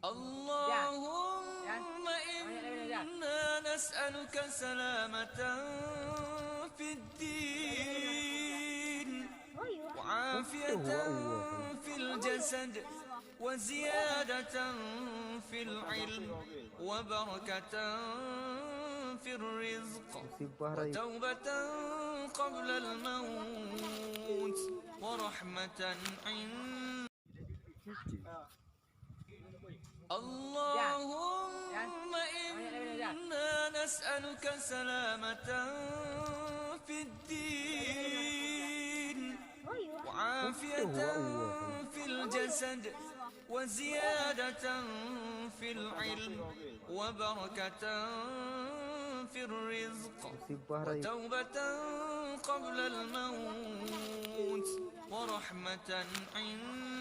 اللهم إنا نسألك سلامة في الدين وعافية في الجسد وزيادة في العلم وبركة في الرزق وتوبة قبل الموت ورحمة عند اللهم إنا نسألك سلامة في الدين وعافية في الجسد وزيادة في العلم وبركة في الرزق وتوبة قبل الموت ورحمة عند